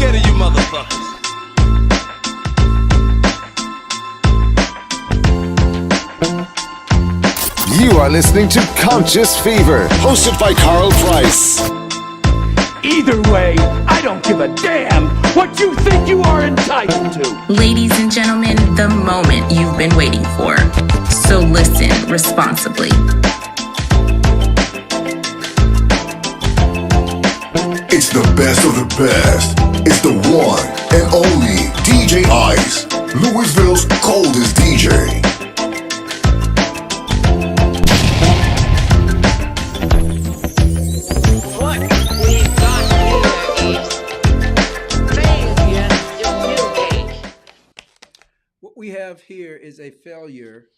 scared of you motherfuckers. You are listening to Conscious Fever, hosted by Carl Price. Either way, I don't give a damn what you think you are entitled to. Ladies and gentlemen, the moment you've been waiting for. So listen responsibly. It's the best of the best. It's the one and only DJ Ice, Louisville's coldest DJ. What we have here is a failure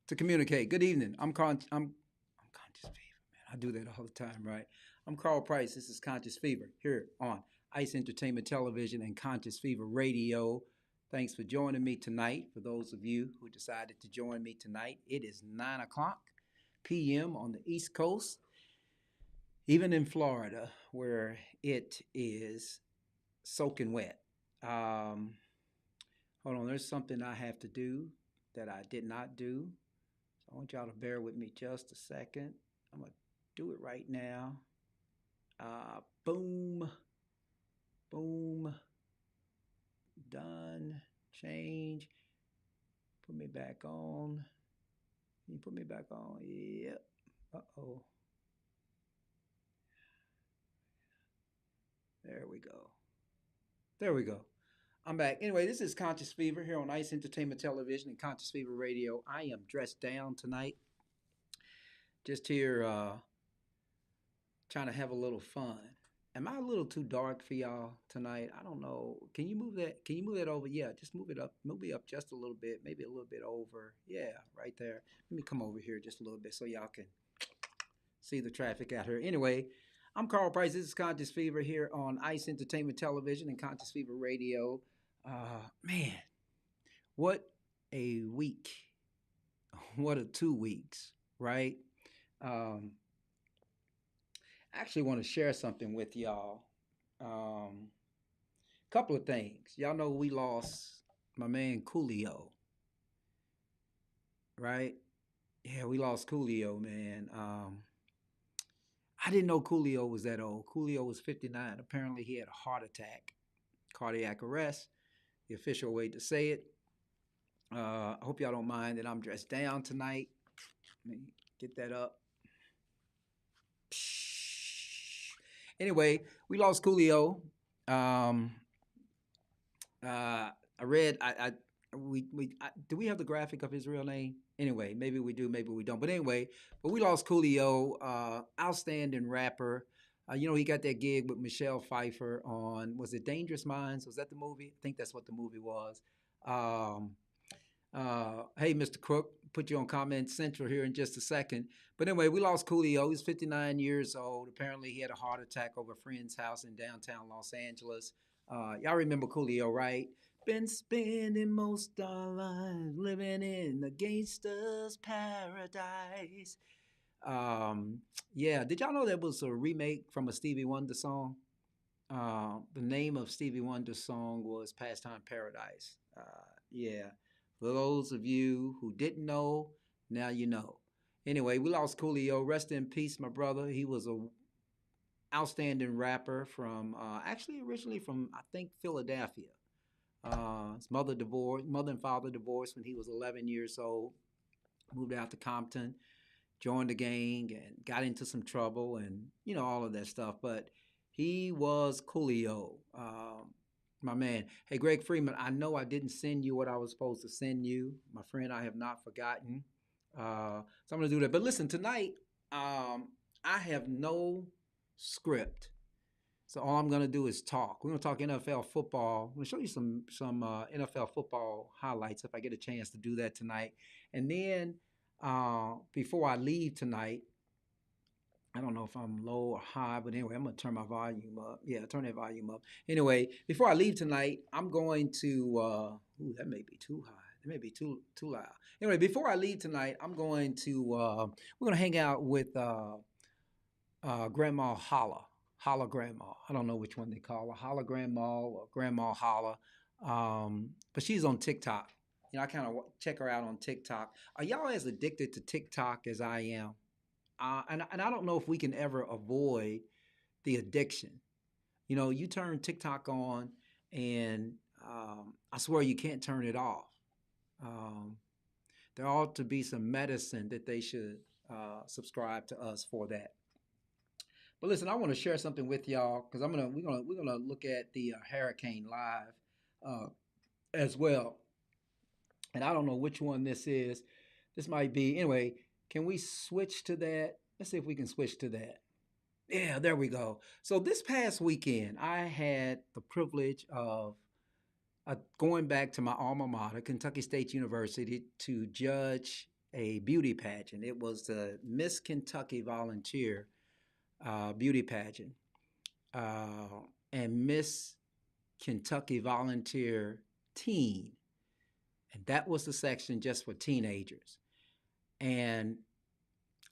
to communicate. Good evening. I'm Conscious Fever, man. I do that all the time, right? I'm Carl Price. This is Conscious Fever here on Ice Entertainment Television and Conscious Fever Radio. Thanks for joining me tonight. For those of you who decided to join me tonight, it is 9 o'clock p.m. on the East Coast, even in Florida, where it is soaking wet. Hold on, there's something I have to do that I did not do. So I want y'all to bear with me just a second. I'm going to do it right now. Boom. Boom. Done. Change. Put me back on. Can you put me back on? Yep. Uh-oh. There we go. There we go. I'm back. Anyway, this is Conscious Fever here on Ice Entertainment Television and Conscious Fever Radio. I am dressed down tonight. Just here trying to have a little fun. Am I a little too dark for y'all tonight? I don't know. Can you move that? Can you move that over? Yeah, just move it up. Move me up just a little bit. Maybe a little bit over. Yeah, right there. Let me come over here just a little bit so y'all can see the traffic out here. Anyway, I'm Carl Price. This is Conscious Fever here on Ice Entertainment Television and Conscious Fever Radio. Man, what a week. What a 2 weeks, right? I actually want to share something with y'all. Couple of things. Y'all know we lost my man Coolio, right? Yeah, we lost Coolio, man. I didn't know Coolio was that old. Coolio was 59. Apparently he had a heart attack, cardiac arrest, the official way to say it. I hope y'all don't mind that I'm dressed down tonight. Let me get that up. Anyway, we lost Coolio. I read. Do we have the graphic of his real name? Anyway, maybe we do, maybe we don't. But anyway, we lost Coolio, outstanding rapper. He got that gig with Michelle Pfeiffer on, was it Dangerous Minds? Was that the movie? I think that's what the movie was. Hey, Mr. Crook, put you on Comment Central here in just a second. But anyway, we lost Coolio. He's 59 years old. Apparently, he had a heart attack over a friend's house in downtown Los Angeles. Y'all remember Coolio, right? Been spending most our lives living in a gangster's paradise. Yeah, did y'all know there was a remake from a Stevie Wonder song? The name of Stevie Wonder's song was Pastime Paradise. Yeah, for those of you who didn't know, now you know. Anyway, we lost Coolio. Rest in peace, my brother. He was a outstanding rapper from, actually originally from, I think, Philadelphia. His mother and father divorced when he was 11 years old. Moved out to Compton, joined the gang, and got into some trouble, and all of that stuff. But he was Coolio, my man. Hey, Greg Freeman, I know I didn't send you what I was supposed to send you, my friend. I have not forgotten, so I'm gonna do that. But listen, tonight, I have no script. So all I'm going to do is talk. We're going to talk NFL football. I'm going to show you some NFL football highlights if I get a chance to do that tonight. And then before I leave tonight, I don't know if I'm low or high, but anyway, I'm going to turn my volume up. Yeah, turn that volume up. Anyway, before I leave tonight, I'm going to that may be too high. It may be too loud. Anyway, before I leave tonight, I'm going to we're going to hang out with Grandma hologram mall. I don't know which one they call a hologram mall or grandma holla. But she's on TikTok. You know, I kind of check her out on TikTok. Are y'all as addicted to TikTok as I am? And I don't know if we can ever avoid the addiction. You know, you turn TikTok on, and I swear you can't turn it off. Um, there ought to be some medicine that they should subscribe to us for that. But listen, I want to share something with y'all because we're gonna look at the Hurricane live as well. And I don't know which one this is. This might be anyway. Can we switch to that? Let's see if we can switch to that. Yeah, there we go. So this past weekend, I had the privilege of going back to my alma mater, Kentucky State University, to judge a beauty pageant. It was the Miss Kentucky Volunteer beauty pageant and Miss Kentucky Volunteer Teen. And that was the section just for teenagers. And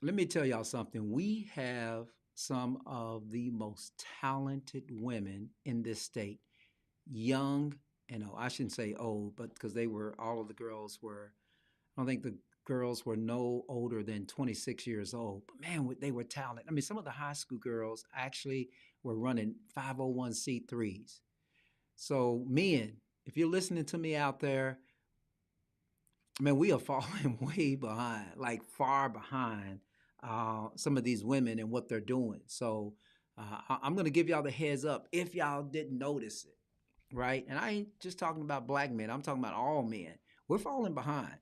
let me tell y'all something. We have some of the most talented women in this state, young and old. I shouldn't say old, but because all of the girls were, I don't think the girls were no older than 26 years old. But man, they were talented. I mean, some of the high school girls actually were running 501c3s. So men, if you're listening to me out there, man, we are falling way behind, like far behind some of these women and what they're doing. So I'm going to give y'all the heads up if y'all didn't notice it, right? And I ain't just talking about black men. I'm talking about all men. We're falling behind.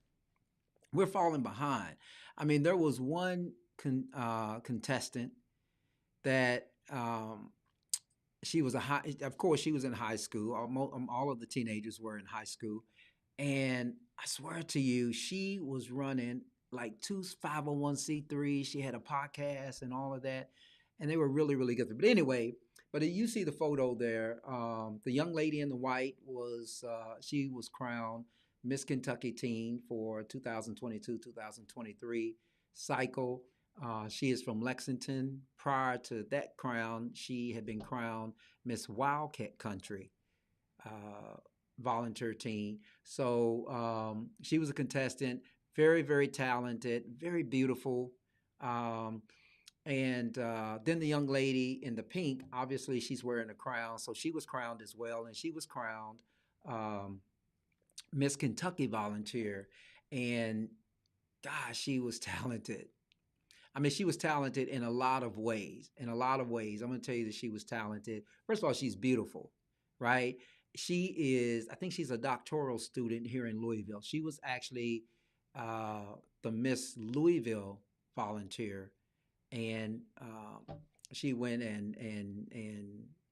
We're falling behind. I mean, there was one contestant that she was of course, she was in high school. All of the teenagers were in high school. And I swear to you, she was running like 2 501c3s. She had a podcast and all of that. And they were really, really good. But anyway, you see the photo there. The young lady in the white she was crowned Miss Kentucky Teen for 2022-2023 cycle. She is from Lexington. Prior to that crown, she had been crowned Miss Wildcat Country volunteer teen. So she was a contestant, very, very talented, very beautiful. And then the young lady in the pink, obviously she's wearing a crown. So she was crowned as well. And she was crowned Miss Kentucky Volunteer. And gosh, she was talented. I mean, she was talented in a lot of ways. I'm going to tell you that she was talented. First of all, she's beautiful, right? I think she's a doctoral student here in Louisville. She was actually the Miss Louisville Volunteer. And she went and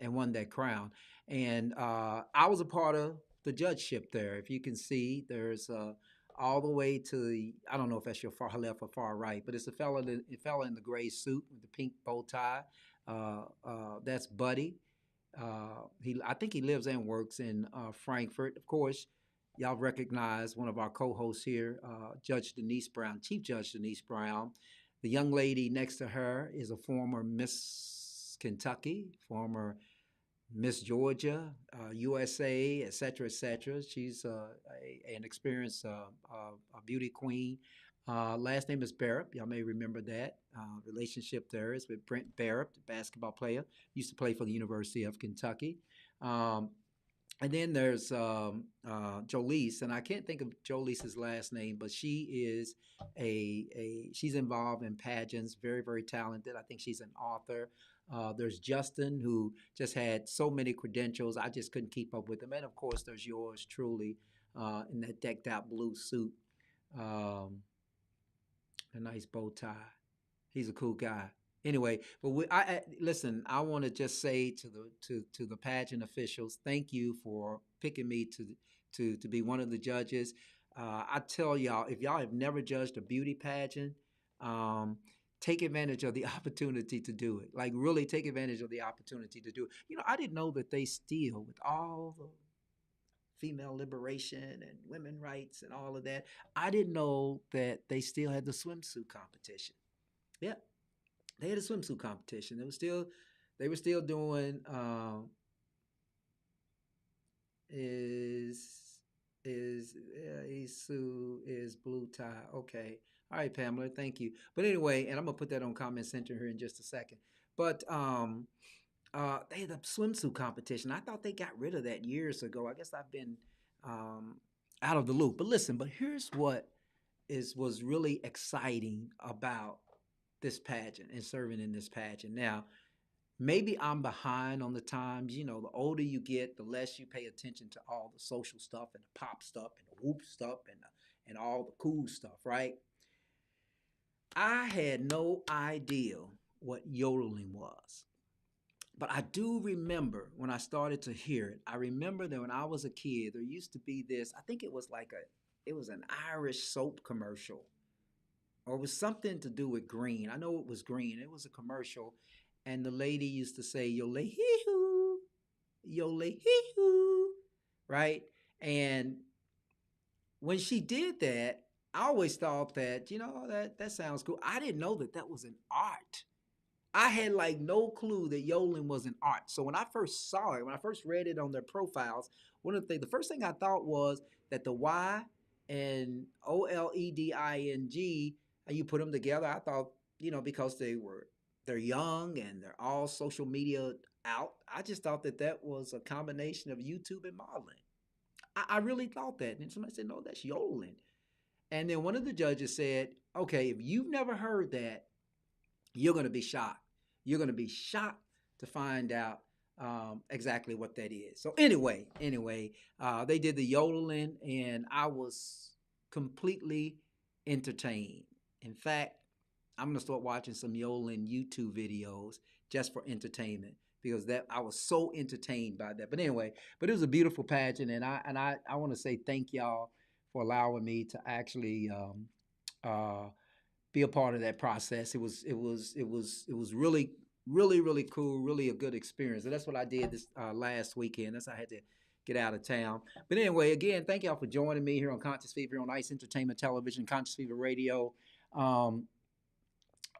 won that crown. And I was a part of the judgeship there. If you can see, there's all the way to I don't know if that's your far left or far right, but it's a fella in the gray suit with the pink bow tie. That's Buddy. I think he lives and works in Frankfurt. Of course, y'all recognize one of our co-hosts here, Chief Judge Denise Brown. The young lady next to her is a former Miss Kentucky, former Miss Georgia, USA, et cetera, et cetera. She's an experienced beauty queen. Last name is Barrett. Y'all may remember that. Relationship there is with Brent Barrett, the basketball player. Used to play for the University of Kentucky. And then there's Jolise, and I can't think of Jolise's last name, but she is she's involved in pageants, very, very talented. I think she's an author. There's Justin, who just had so many credentials, I just couldn't keep up with him. And of course, there's yours truly in that decked out blue suit, a nice bow tie. He's a cool guy. Anyway, but listen. I want to just say to the pageant officials, thank you for picking me to be one of the judges. I tell y'all, if y'all have never judged a beauty pageant, take advantage of the opportunity to do it. Like really, take advantage of the opportunity to do it. You know, I didn't know that they still, with all the female liberation and women rights and all of that, I didn't know that they still had the swimsuit competition. Yeah. They had a swimsuit competition. There They were still doing Isu is blue tie. Okay. All right, Pamela, thank you. But anyway, and I'm gonna put that on comment center here in just a second. But they had a swimsuit competition. I thought they got rid of that years ago. I guess I've been out of the loop. But listen, but here's what was really exciting about this pageant and serving in this pageant. Now, maybe I'm behind on the times. You know, the older you get, the less you pay attention to all the social stuff and the pop stuff and the whoop stuff and all the cool stuff, right? I had no idea what yodeling was. But I do remember when I started to hear it. I remember that when I was a kid, there used to be this, I think it was an Irish soap commercial. Or it was something to do with green. I know it was green. It was a commercial. And the lady used to say, "Yole hee hoo, yole hee hoo," right? And when she did that, I always thought that, you know, that sounds cool. I didn't know that was an art. I had like no clue that yodeling was an art. So when I first saw it, when I first read it on their profiles, the first thing I thought was that the Y and OLEDING, and you put them together, I thought, you know, because they're young and they're all social media out. I just thought that was a combination of YouTube and modeling. I really thought that. And somebody said, "No, that's yodeling." And then one of the judges said, "Okay, if you've never heard that, you're going to be shocked. You're going to be shocked to find out exactly what that is." So anyway, they did the yodeling, and I was completely entertained. In fact, I'm going to start watching some yodeling YouTube videos just for entertainment, because I was so entertained by that. But anyway, it was a beautiful pageant, and I want to say thank y'all for allowing me to actually be a part of that process. It was really, really, really cool, really a good experience. And that's what I did this last weekend. That's how I had to get out of town. But anyway, again, thank y'all for joining me here on Conscious Fever, here on Ice Entertainment Television, Conscious Fever Radio.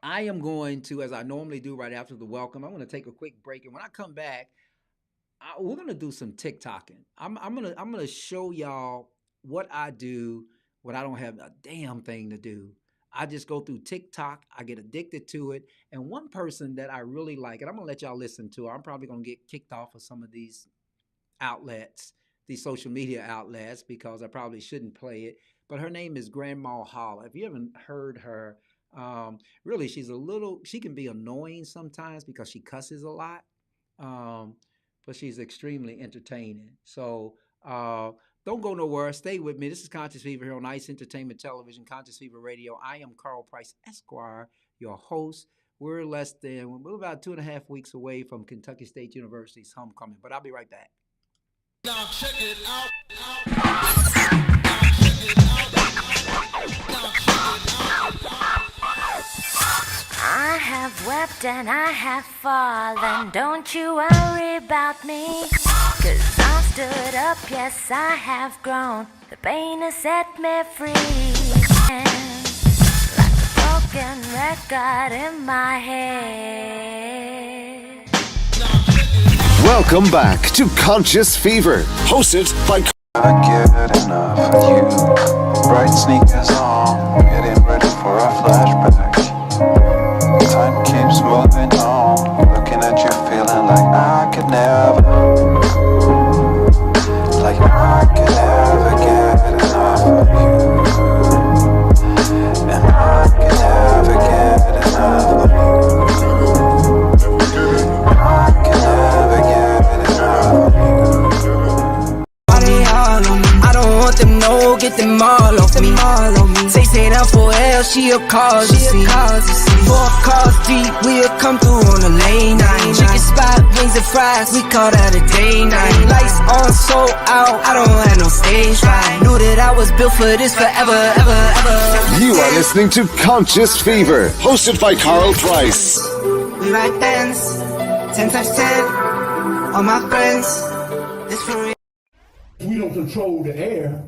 I am going to, as I normally do right after the welcome, I'm going to take a quick break. And when I come back, we're going to do some TikToking. I'm going to show y'all what I do when I don't have a damn thing to do. I just go through TikTok. I get addicted to it. And one person that I really like, and I'm going to let y'all listen to her. I'm probably going to get kicked off of some of these outlets, these social media outlets, because I probably shouldn't play it. But her name is Grandma Holla. If you haven't heard her, really, she can be annoying sometimes because she cusses a lot. But she's extremely entertaining. So, don't go nowhere. Stay with me. This is Conscious Fever here on Ice Entertainment Television, Conscious Fever Radio. I am Carl Price, Esquire, your host. We're about 2.5 weeks away from Kentucky State University's homecoming, but I'll be right back. Now check it out. I have wept and I have fallen. Don't you worry about me, 'cause I stood up, yes I have grown. The pain has set me free, and like a broken record in my head. Welcome back to Conscious Fever, hosted by I get enough of you. Bright sneakers on, getting ready for a flashback. Time keeps moving on, looking at you feeling like I could never get enough of you. And I could never get enough of you. I could never get enough of you. I don't want them, no, get them all off me. Say that for hell, she'll cause a scene. 4 cars deep, we'll come through on the lane. Chicken spot, wings and fries, we call that a day night. Lights on, so out, I don't have no stage fright. Knew that I was built for this forever, ever, ever. You are listening to Conscious Fever, hosted by Carl Price. We ride dance, 10 times 10, all my friends, it's for real. We don't control the air.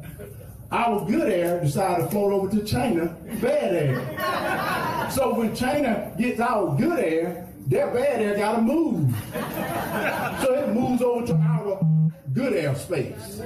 Our good air decided to float over to China, bad air. So when China gets our good air, That bad air gotta move. So it moves over to our good air space.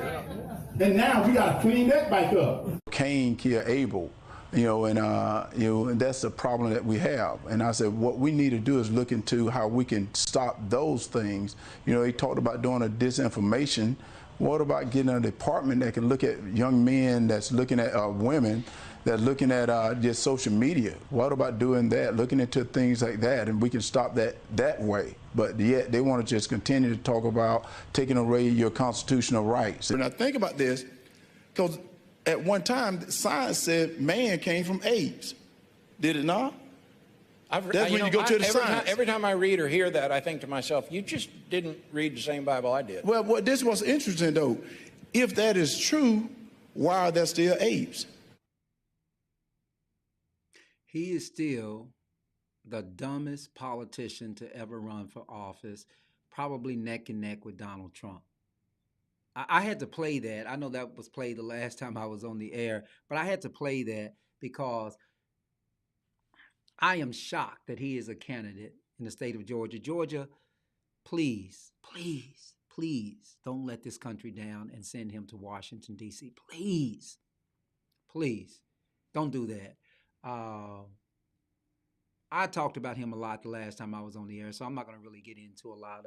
And now we gotta clean that back up. Cain killed Abel, and that's a problem that we have. And I said, what we need to do is look into how we can stop those things. He talked about doing a disinformation. What about getting a department that can look at young men that's looking at women that's looking at just social media? What about doing that, looking into things like that, and we can stop that way? But yet they want to just continue to talk about taking away your constitutional rights. And I think about this, because at one time science said man came from apes. Did it not? That's when you go to the science. Every time I read or hear that, I think to myself, you just didn't read the same Bible I did. Well, this was interesting, though. If that is true, why are there still apes? He is still the dumbest politician to ever run for office, probably neck and neck with Donald Trump. I had to play that. I know that was played the last time I was on the air, but I had to play that because I am shocked that he is a candidate in the state of Georgia. Georgia, please, please, please don't let this country down and send him to Washington, D.C. Please, please don't do that. I talked about him a lot the last time I was on the air, so I'm not going to really get into a lot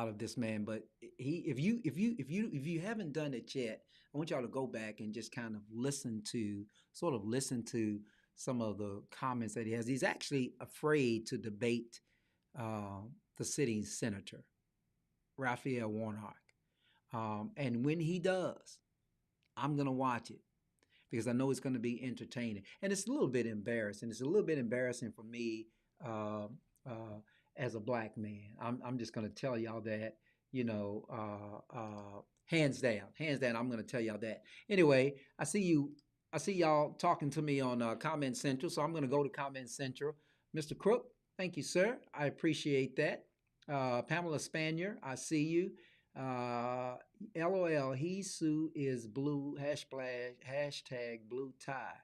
of this man. But if you haven't done it yet, I want y'all to go back and just kind of listen to some of the comments that he has. He's actually afraid to debate the sitting senator, Raphael Warnock. And when he does, I'm going to watch it because I know it's going to be entertaining. And it's a little bit embarrassing. It's a little bit embarrassing for me as a black man. I'm just going to tell y'all that, hands down, I'm going to tell y'all that. Anyway, I see y'all talking to me on Comment Central, so I'm going to go to Comment Central. Mr. Crook, thank you, sir. I appreciate that. Pamela Spanier, I see you. LOL, Hisu is blue, hashtag blue tie.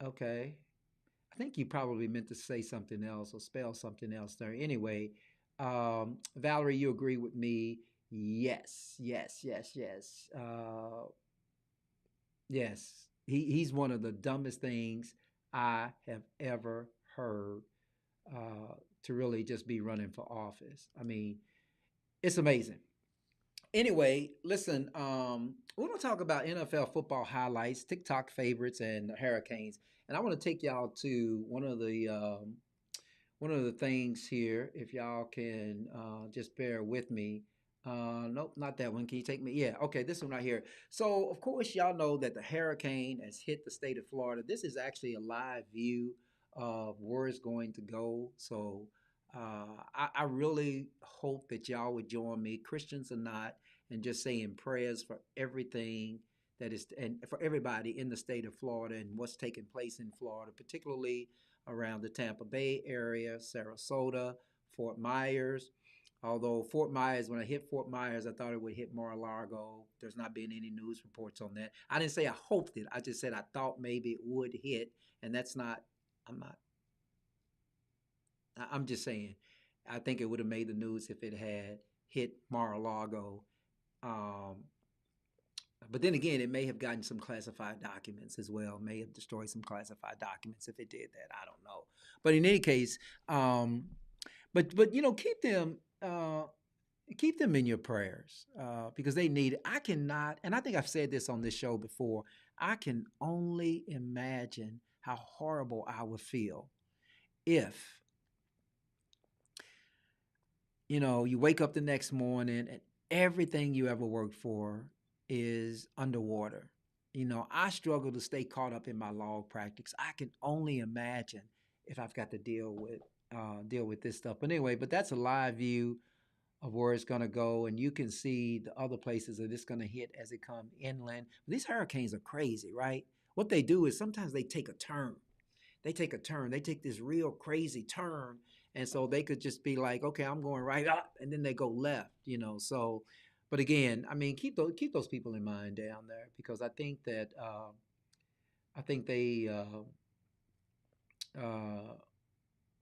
Okay. I think you probably meant to say something else or spell something else there. Anyway, Valerie, you agree with me? Yes. Yes. He's one of the dumbest things I have ever heard to really just be running for office. I mean, it's amazing. Anyway, listen, we're going to talk about NFL football highlights, TikTok favorites, and Hurricanes. And I want to take y'all to one of the things here, if y'all can just bear with me. Nope, not that one. Can you take me? Yeah, okay, this one right here. So, of course, y'all know that the hurricane has hit the state of Florida. This is actually a live view of where it's going to go. So, I really hope that y'all would join me, Christians or not, and just saying prayers for everything that is, and for everybody in the state of Florida and what's taking place in Florida, particularly around the Tampa Bay area, Sarasota, Fort Myers. Although Fort Myers, when I hit Fort Myers, I thought it would hit Mar-a-Lago. There's not been any news reports on that. I didn't say I hoped it. I just said I thought maybe it would hit, and that's not, I'm just saying, I think it would have made the news if it had hit Mar-a-Lago. But then again, it may have gotten some classified documents as well, may have destroyed some classified documents if it did that. I don't know. But in any case, but keep them in your prayers because they need it. I cannot, and I think I've said this on this show before, I can only imagine how horrible I would feel if, you wake up the next morning and everything you ever worked for is underwater. I struggle to stay caught up in my log practice. I can only imagine if I've got to deal with this stuff. But anyway, that's a live view of where it's going to go, and you can see the other places that it's going to hit as it comes inland. These hurricanes are crazy, right? What they do is sometimes they take a turn. They take this real crazy turn, and so they could just be like, okay, I'm going right up, and then they go left, So, but again, I mean, keep those people in mind down there because I think that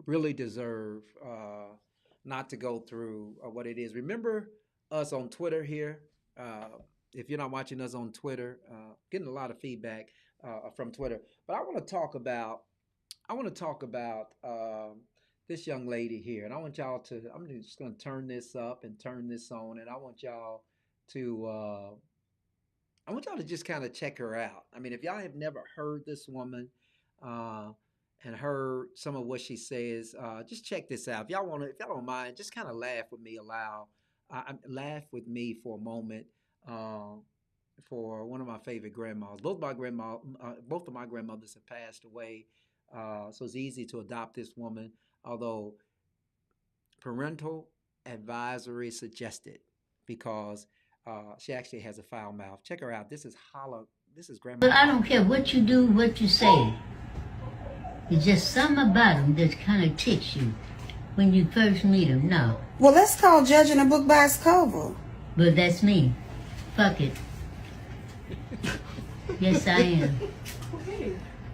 really deserve not to go through what it is. Remember us on Twitter here. If you're not watching us on Twitter, getting a lot of feedback from Twitter. But I want to talk about this young lady here, and I want y'all to. I'm just going to turn this up and turn this on, and I want y'all to. I want y'all to just kind of check her out. I mean, if y'all have never heard this woman and heard some of what she says, just check this out. If y'all don't mind, just kind of laugh with me aloud. Laugh with me for a moment for one of my favorite grandmas. Both of my grandmothers have passed away, so it's easy to adopt this woman. Although parental advisory suggested, because she actually has a foul mouth. Check her out. This is Grandma. But I don't care what you do, what you say. It's just something about them that kind of ticks you when you first meet them. No. Well, that's called judging a book by its cover. But that's me. Fuck it. Yes, I am.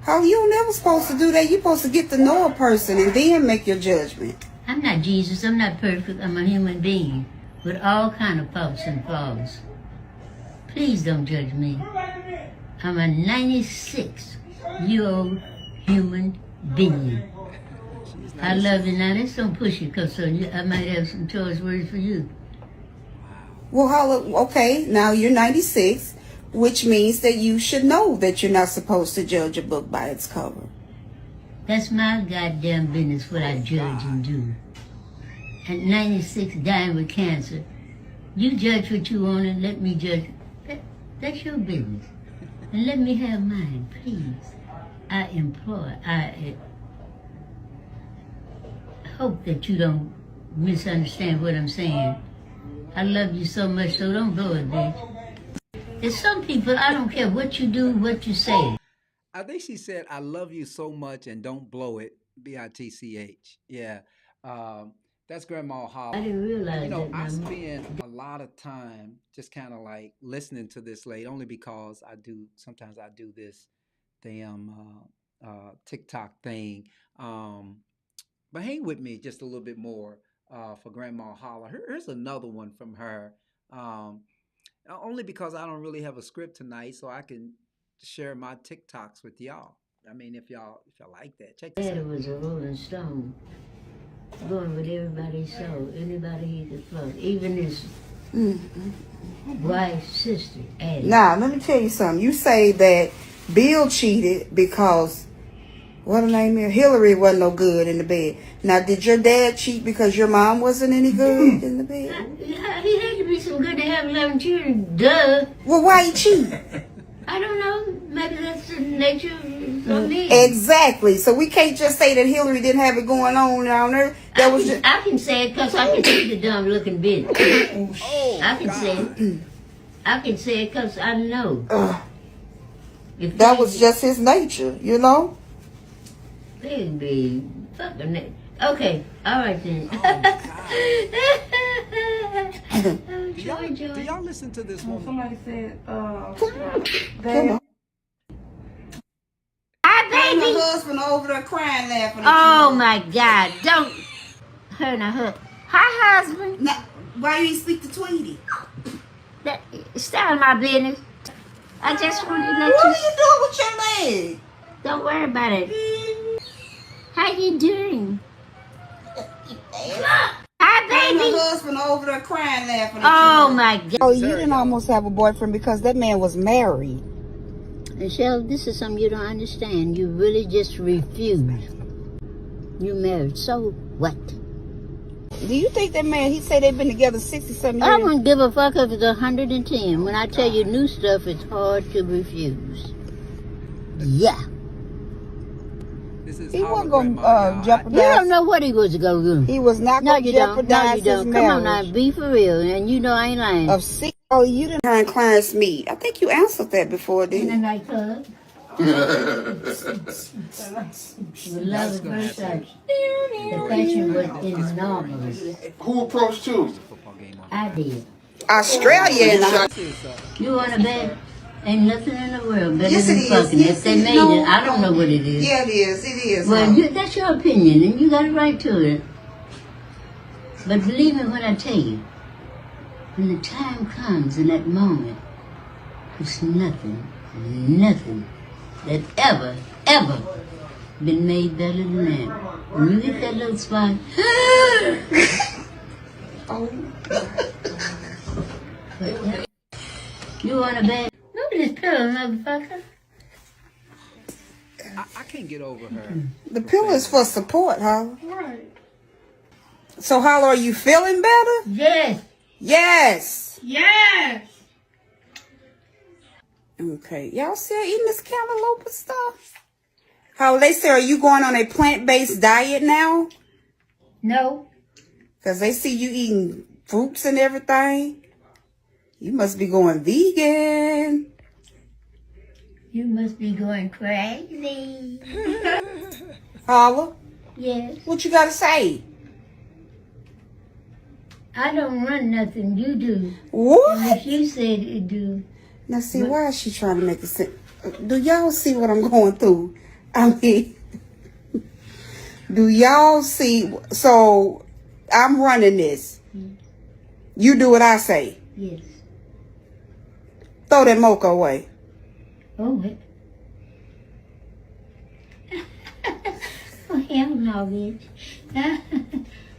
How you never supposed to do that? You're supposed to get to know a person and then make your judgment. I'm not Jesus. I'm not perfect. I'm a human being with all kind of faults and flaws. Please don't judge me. I'm a 96-year-old human being. I love you. Now, let's don't push it, because I might have some choice words for you. Well, okay, now you're 96, which means that you should know that you're not supposed to judge a book by its cover. That's my goddamn business what I judge and do. At 96, dying with cancer, you judge what you want and let me judge. That's your business. And let me have mine, please. I hope that you don't misunderstand what I'm saying. I love you so much, so don't blow it, bitch. There's some people, I don't care what you do, what you say. I think she said, I love you so much and don't blow it, B-I-T-C-H. Yeah. That's Grandma Holler. I didn't realize that. I spend a lot of time just kind of like listening to this lady, only because sometimes I do this damn TikTok thing. But hang with me just a little bit more for Grandma Holler. Here's another one from her. Only because I don't really have a script tonight, so I can share my TikToks with y'all. I mean, if y'all like that, check this out. Daddy was a Rolling Stone, going with everybody's soul, anybody he could float, even his wife's sister, Addie. Now, let me tell you something. You say that Bill cheated because, what her name is? Hillary wasn't no good in the bed. Now, did your dad cheat because your mom wasn't any good in the bed? He had to be some good to have 11 children, duh. Well, why he cheat? I don't know. Maybe that's the nature of me. Exactly. So we can't just say that Hillary didn't have it going on down there. I can say it because I can see the dumb looking bitch. I can say it. I can say it because I know. That was just his nature, you know? Baby, fucking it. Okay, all right then. Do y'all listen to this woman? Somebody said, Hi, baby. My husband over there crying, laughing. Oh my God! Don't her and her. Hi, husband. Now, why you ain't speak to Tweety? It's none of my business. I just wanted to let you. What are you doing with your leg? Don't worry about it. How you doing? Hi, baby. My husband over there crying, laughing. Oh my God. Oh, you didn't almost have a boyfriend because that man was married. Michelle, this is something you don't understand. You really just refuse. You married, so what? Do you think that man, he said they've been together 60-something years? I wouldn't give a fuck if it's 110. When I tell you new stuff, it's hard to refuse. Yeah. He wasn't going to jeopardize. You don't know what he was going to do. He was not going to jeopardize his marriage. Come on now, be for real. And you know I ain't lying. Oh, you didn't her and Clarence meet. I think you answered that before, didn't you? In a nightclub. With love at first sight. The passion was enormous. Who approached you? I did. Australia. You want to bet? Ain't nothing in the world better Yes, than it is. fucking. Yes, If they it is. made No, it, I don't know what it is. Yeah, it is. It is. Well, that's your opinion, and you got a right to it. But believe me when I tell you, when the time comes in that moment, it's nothing that ever been made better than that. When you hit that little spot, you want a bad? Nobody's pillow, motherfucker. I can't get over her. The pillow is for support, Holla. Right. So, Holla, are you feeling better? Yes. Yes. Yes. Okay. Y'all still eating this cantaloupe and stuff? Holla, they say, are you going on a plant-based diet now? No. Because they see you eating fruits and everything. You must be going vegan. You must be going crazy. Holla, Yes. what you got to say? I don't run nothing. You do. What? And if you said it do. Now, see, why is she trying to make it sense? Do y'all see what I'm going through? I mean, do y'all see? So, I'm running this. You do what I say. Yes. Throw that mocha away. Oh, it. Oh, hell no, bitch.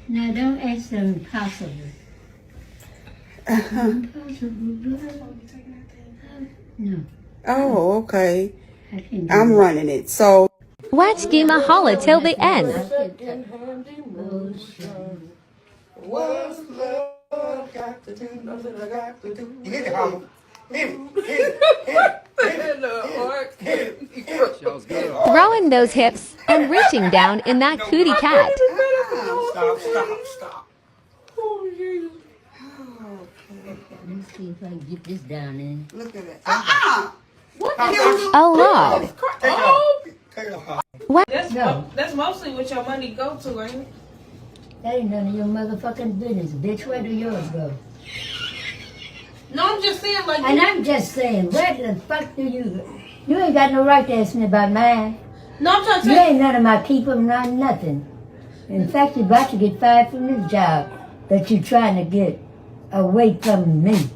Now, don't ask the impossible. Impossible, girl. No. Oh, okay. I'm running it. So. Watch Dima Holla till the end. What's love got to do? Nothing I got to do. Hit it, Holla. Throwing those hips and reaching down in that cootie cat. Stop. Let me see if I can get this down in. Look at it. A lot. What? That's mostly what your money go to, ain't it? That ain't none of your motherfucking business, bitch. Where do yours go? No, I'm just saying, like. And I'm just saying, where the fuck do you go? You ain't got no right to ask me about mine. No, I'm trying to You say. ain't none of my people, not nothing. In fact, you're about to get fired from this job that you're trying to get away from me.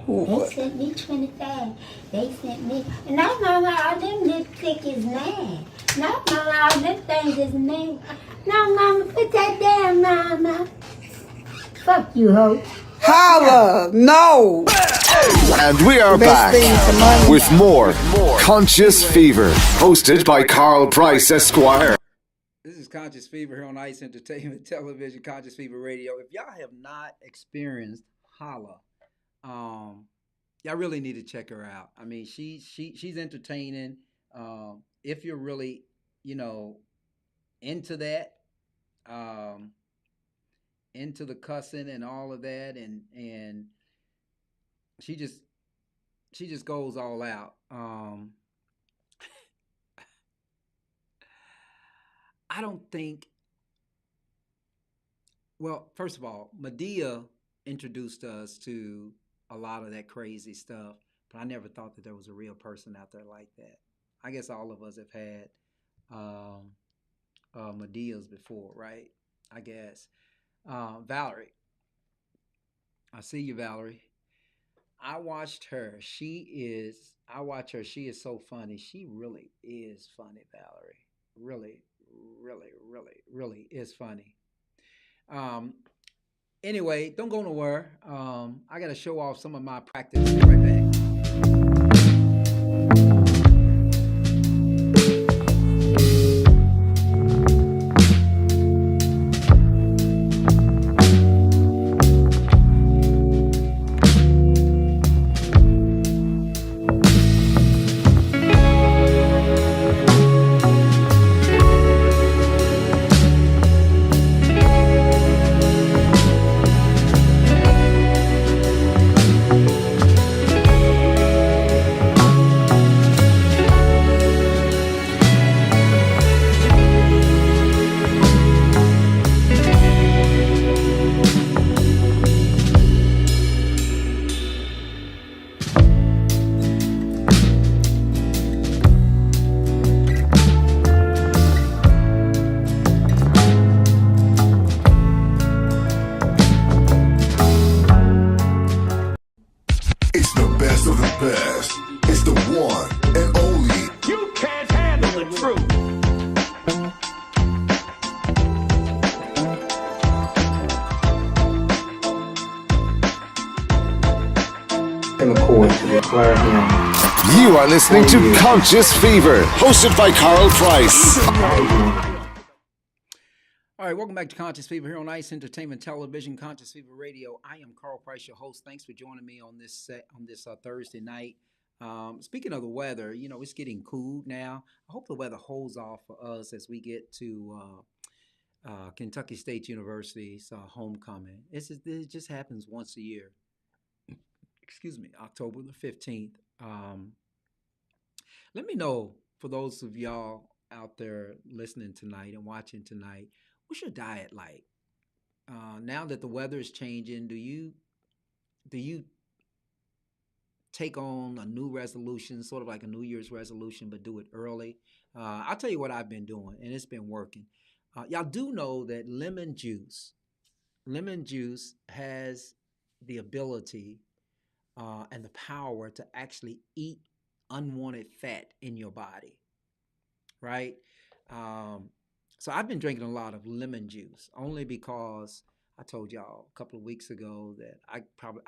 They sent me 25. They sent me. And no, mama, all them lipstick is mine. No, mama, all them things is mine. No, mama, put that down, mama. Fuck you, hoe. Holla! No! And we are back with more Conscious Fever, hosted by Carl Price Esquire. This is Conscious Fever here on Ice Entertainment Television, Conscious Fever Radio. If y'all have not experienced Holla, y'all really need to check her out. I mean, she's entertaining. If you're really, into that, into the cussing and all of that, and she just goes all out. I don't think. Well, first of all, Medea introduced us to a lot of that crazy stuff, but I never thought that there was a real person out there like that. I guess all of us have had Medeas before, right? I guess. Valerie. I see you, Valerie. I watched her. She is so funny. She really is funny, Valerie. Really, really, really, really is funny. Anyway, don't go nowhere. I got to show off some of my practice. Be right back. best. It's the one and only. You can't handle the truth. You are listening to Conscious Fever, hosted by Carl Price. All right, welcome back to Conscious Fever here on Ice Entertainment Television, Conscious Fever Radio. I am Carl Price, your host. Thanks for joining me on this Thursday night. Speaking of the weather, you know, it's getting cool now. I hope the weather holds off for us as we get to Kentucky State University's homecoming. It just happens once a year. Excuse me, October the 15th. Let me know, for those of y'all out there listening tonight and watching tonight, what's your diet like? Now that the weather is changing, do you take on a new resolution, sort of like a New Year's resolution, but do it early? I'll tell you what I've been doing, and it's been working. Y'all do know that lemon juice has the ability and the power to actually eat unwanted fat in your body, right? So I've been drinking a lot of lemon juice only because I told y'all a couple of weeks ago that I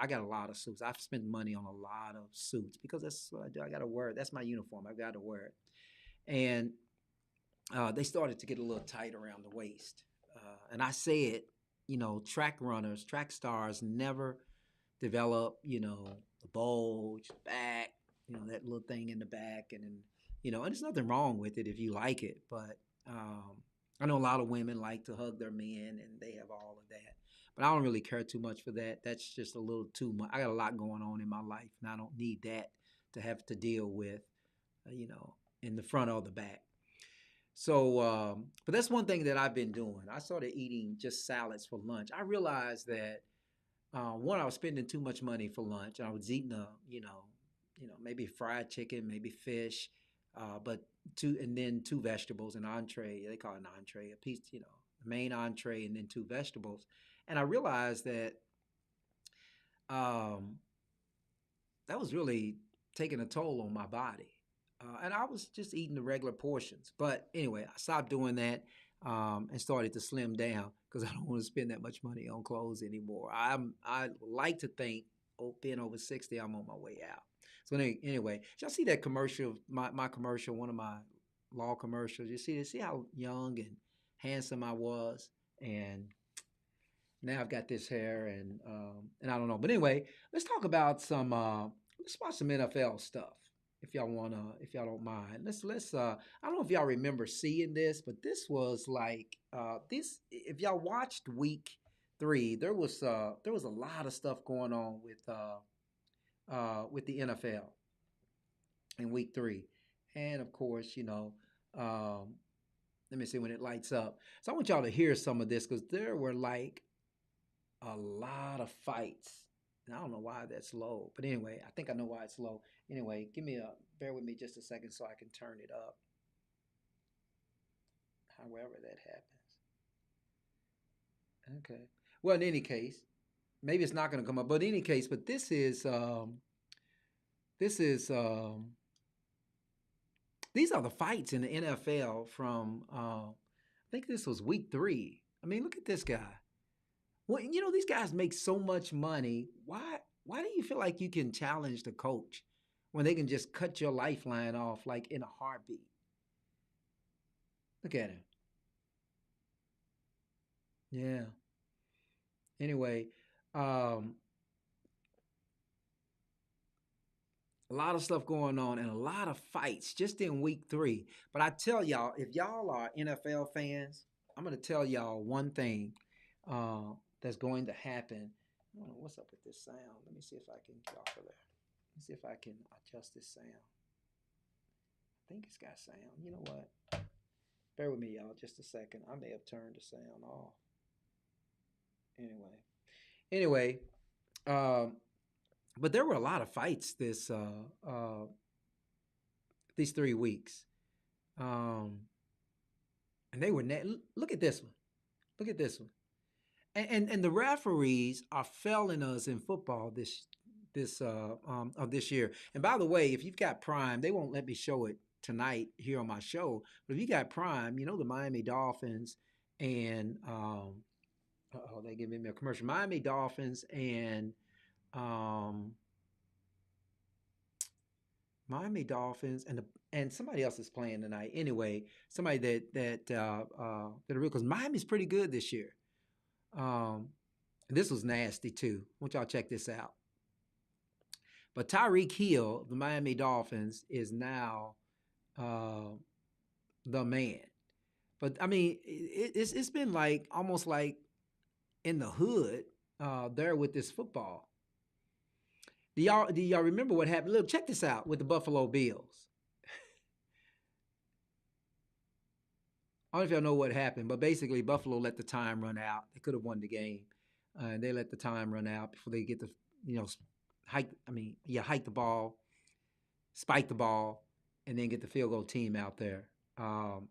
got a lot of suits. I've spent money on a lot of suits because that's what I do. I got to wear it. That's my uniform. I got to wear it. And they started to get a little tight around the waist. And I said, you know, track runners, track stars never develop, you know, the bulge, the back, you know, that little thing in the back. And you know, and there's nothing wrong with it if you like it. But I know a lot of women like to hug their men and they have all of that. But I don't really care too much for that. That's just a little too much. I got a lot going on in my life, and I don't need that to have to deal with, you know, in the front or the back. So, but that's one thing that I've been doing. I started eating just salads for lunch. I realized that, one, I was spending too much money for lunch. I was eating maybe fried chicken, maybe fish, but two vegetables, an entree. They call it an entree, a piece, you know, the main entree, and then two vegetables. And I realized that that was really taking a toll on my body. And I was just eating the regular portions. But anyway, I stopped doing that and started to slim down because I don't want to spend that much money on clothes anymore. I like to think, being over 60, I'm on my way out. So anyway, y'all see that commercial, my commercial, one of my law commercials? You see how young and handsome I was? And now I've got this hair and I don't know. But anyway, let's talk about let's watch some NFL stuff. If y'all don't mind. Let's I don't know if y'all remember seeing this, but this was like this. If y'all watched week 3, there was a lot of stuff going on with the NFL in week 3. And of course, you know, let me see when it lights up. So I want y'all to hear some of this because there were like a lot of fights. And I don't know why that's low, but anyway, I think I know why it's low. Anyway, bear with me just a second so I can turn it up. However that happens. Okay. Well, in any case, maybe it's not going to come up, but in any case, but this is these are the fights in the NFL from, I think this was week 3. I mean, look at this guy. Well, you know, these guys make so much money. Why do you feel like you can challenge the coach when they can just cut your lifeline off like in a heartbeat? Look at him. Yeah. Anyway, a lot of stuff going on and a lot of fights just in week 3. But I tell y'all, if y'all are NFL fans, I'm going to tell y'all one thing that's going to happen. I don't know what's up with this sound. Let me see if I can get off of there. Let me see if I can adjust this sound. I think it's got sound. You know what? Bear with me, y'all, just a second. I may have turned the sound off. Anyway, but there were a lot of fights these 3 weeks, and they were look at this one. And the referees are failing us in football this year. And by the way, if you've got Prime, they won't let me show it tonight here on my show. But if you got Prime, you know the Miami Dolphins and they give me a commercial. Miami Dolphins and Miami Dolphins and somebody else is playing tonight. Anyway, somebody that are real, because Miami's pretty good this year. This was nasty too. I want y'all to check this out. But Tyreek Hill, the Miami Dolphins, is now the man. But I mean, it's been like almost like in the hood there with this football. Do y'all remember what happened? Look, check this out with the Buffalo Bills. I don't know if y'all know what happened, but basically Buffalo let the time run out. They could have won the game. And they let the time run out before they get the, hike the ball, spike the ball, and then get the field goal team out there. That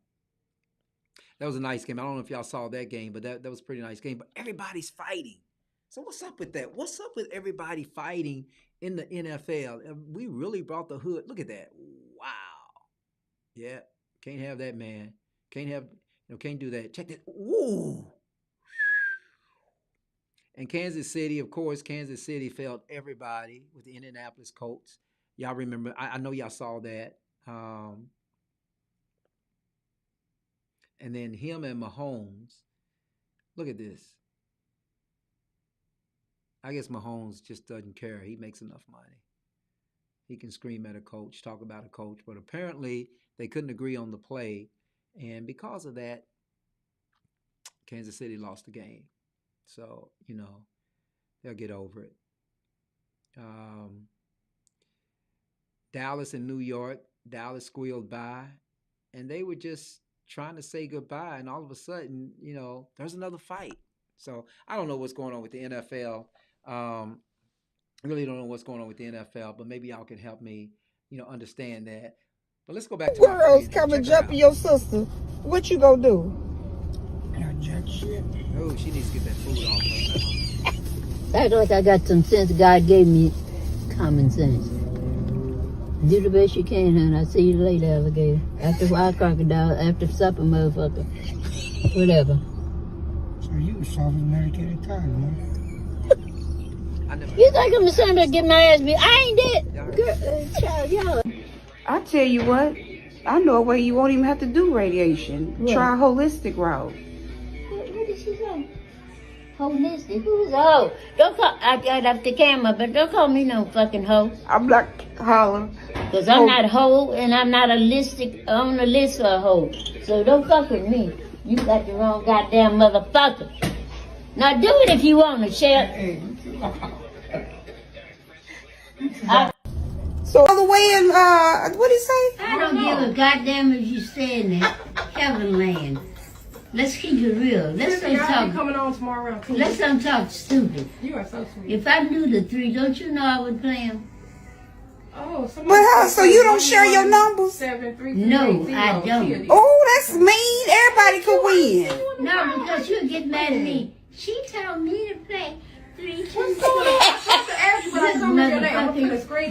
was a nice game. I don't know if y'all saw that game, but that was a pretty nice game. But everybody's fighting. So what's up with that? What's up with everybody fighting in the NFL? We really brought the hood. Look at that. Wow. Yeah. Can't have that, man. Can't do that. Check that. Ooh. And Kansas City, of course, Kansas City failed everybody with the Indianapolis Colts. Y'all remember, I know y'all saw that. And then him and Mahomes. Look at this. I guess Mahomes just doesn't care. He makes enough money. He can scream at a coach, talk about a coach. But apparently, they couldn't agree on the play. And because of that, Kansas City lost the game. So, they'll get over it. Dallas and New York, Dallas squealed by, and they were just trying to say goodbye, and all of a sudden, there's another fight. So I don't know what's going on with the NFL. I really don't know what's going on with the NFL, but maybe y'all can help me, understand that. But let's go back to girls come and jump your sister. What you gonna do? Oh, she needs to get that food off her mouth. Act like I got some sense. God gave me common sense. Do the best you can, hon. I'll see you later, alligator. After wild crocodile, after supper, motherfucker. Whatever. So you was soft as medicated cotton, man. You think I'm the son that get my ass beat? I ain't that. Girl, child, y'all. I tell you what, I know a way you won't even have to do radiation. What? Try a holistic route. What did she say? Holistic? Who's a hoe? Don't call, I got up the camera, but don't call me no fucking hoe. I'm not hollering. Because I'm not a hoe, and I'm not on the list for a hoe. So don't fuck with me. You got the wrong goddamn motherfucker. Now do it if you want to, Shell. So all the way in, what did he say? I don't give a goddamn if you saying that. Heaven land. Let's keep it real. Let's don't talk. Coming on tomorrow around 2. Let's don't talk stupid. You are so sweet. If I knew the 3, don't you know I would play them? Oh, but how? So you don't share your numbers? 7, 3, No, I don't. Oh, that's mean. Everybody could win. No, because you'll get mad at me. She told me to play 3, 2, 6.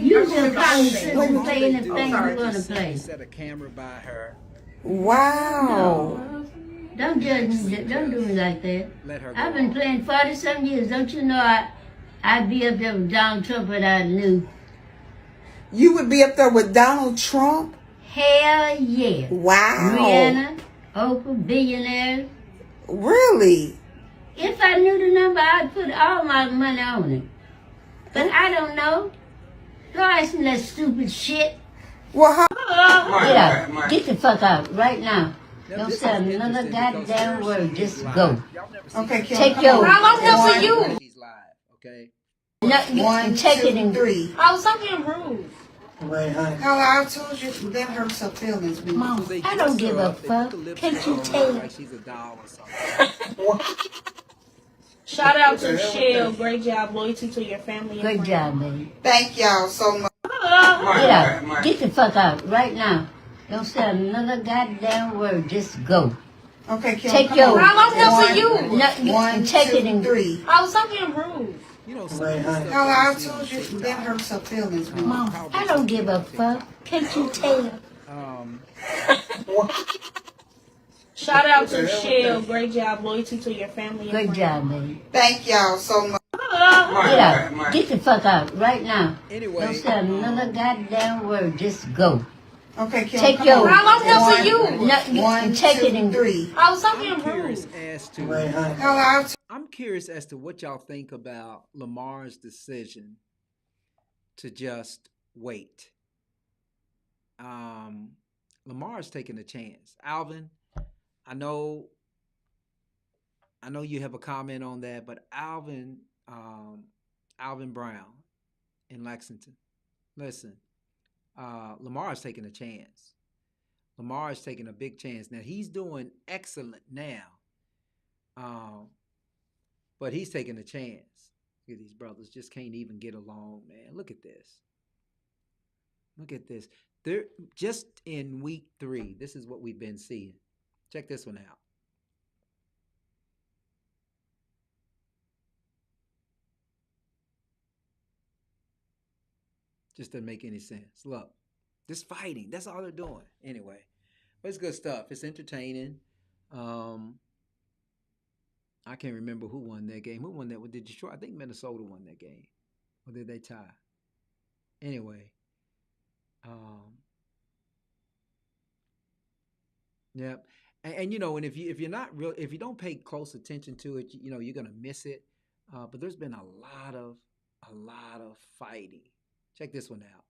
You just probably shouldn't play anything you're gonna play. Set a camera by her. Wow. No. Don't judge me. Don't do me like that. Let her go. I've been playing 40-some years. Don't you know I'd be up there with Donald Trump if I knew. You would be up there with Donald Trump? Hell yeah. Wow. Rihanna, Oprah, billionaires. Really? If I knew the number, I'd put all my money on it. But I don't know. Don't ask me that stupid shit. Well, how? Get out. Get the fuck out right now. Don't say another goddamn word. Just go. Okay, take your. How long else are you? She's live, okay? No, you 1, take 2, it in 3. Oh, stop being rude. Wait, honey. Oh, I told you that hurts her feelings. Mom, I don't give a fuck. Can't you tell? Like she's a doll or something. Shout out to Shell. Great job. Loyalty to your family. Great job, baby. Thank y'all so much. Get out. Get the fuck out right now. Don't say another goddamn word. Just go. Okay, Kim. Take your. How long else are you? No, you 1, take 2, it in 3. Oh, stop being rude. know, some of the stuff Oh, that I we see on told you TikTok, that hurts her feelings. Mom, I don't give a fuck. Can't you tell? Shout out to Michelle. Great job. Loyalty to your family. Great job, baby. Thank y'all so much. Get out. Get the fuck out right now. Anyway, don't say another goddamn word. Just go. Okay, Kim, take come your. on. How long else are you? No, One, take two, it in 3. I was talking I'm rude. curious as to Hello. I'm curious as to what y'all think about Lamar's decision to just wait. Lamar's taking a chance. Alvin, I know you have a comment on that, but Alvin Brown in Lexington, listen, Lamar's taking a chance. Lamar's taking a big chance. Now, he's doing excellent now, but he's taking a chance. Look at these brothers, just can't even get along, man. Look at this. Look at this. They're just in week 3. This is what we've been seeing. Check this one out. Just doesn't make any sense. Look, just fighting. That's all they're doing. Anyway, but it's good stuff. It's entertaining. I can't remember who won that game. Who won that? Did Detroit? I think Minnesota won that game. Or did they tie? Anyway. Yep. And you know, and if you're not real, if you don't pay close attention to it, you know, you're gonna miss it. But there's been a lot of fighting. Check this one out.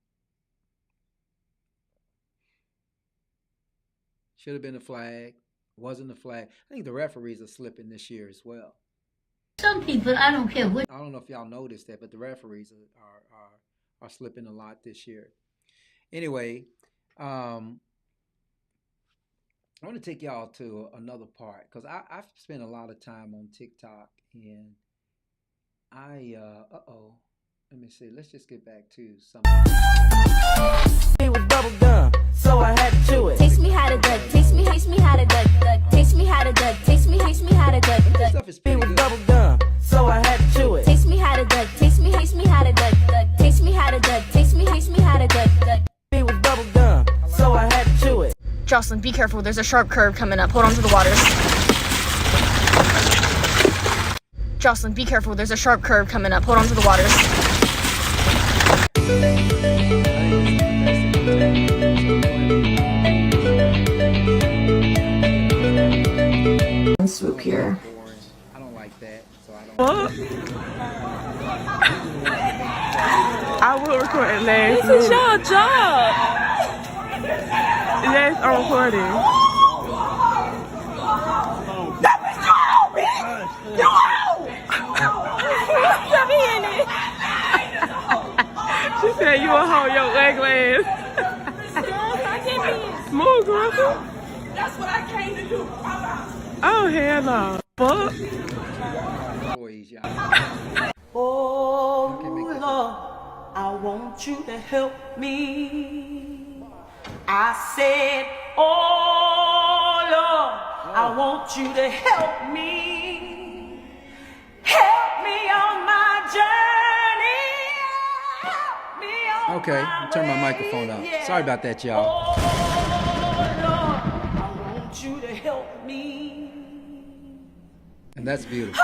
Should have been a flag. Wasn't a flag. I think the referees are slipping this year as well. Some people, I don't care what. I don't know if y'all noticed that, but the referees are slipping a lot this year. Anyway, I want to take y'all to another part because I've spent a lot of time on TikTok and let me see. Let's just get back to some. It was bubble gum, so I had to chew it. Taste me how to duck, taste me how to duck, taste me how to duck, taste me how to duck, This stuff is pretty It was good. bubble gum, so I had to chew it. taste me how to duck, taste me how to duck, taste me how to duck, taste me how to duck. It was bubble gum, so I had to chew it. Jocelyn, be careful. There's a sharp curve coming up. Hold on to the waters. Jocelyn, be careful. There's a sharp curve coming up. Hold on to the waters. Swoop here. I don't like that, so I don't. What? I will record it last. This is your job. Yes, I'm recording. She said you a hoe, your ugly ass. Move, girl. That's what I came to do. Oh, hell no. Fuck. Oh, Lord, I want you to help me. I said, oh, Lord, I want you to help me. Help me on my journey. Help me on Okay, my turn my way. microphone up. Yeah. Sorry about that, y'all. Oh, Lord, I want you to help me. And that's beautiful.